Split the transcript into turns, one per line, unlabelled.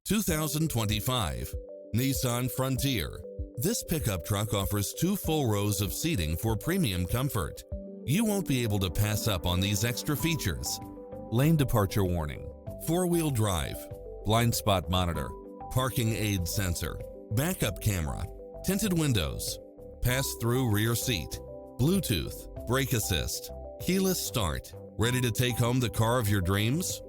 2025 Nissan Frontier. This pickup truck offers 2 full rows of seating for premium comfort. You won't be able to pass up on these extra features. Lane departure warning, 4-wheel drive, blind spot monitor, parking aid sensor, backup camera, tinted windows, pass-through rear seat, Bluetooth, brake assist, keyless start. Ready to take home the car of your dreams?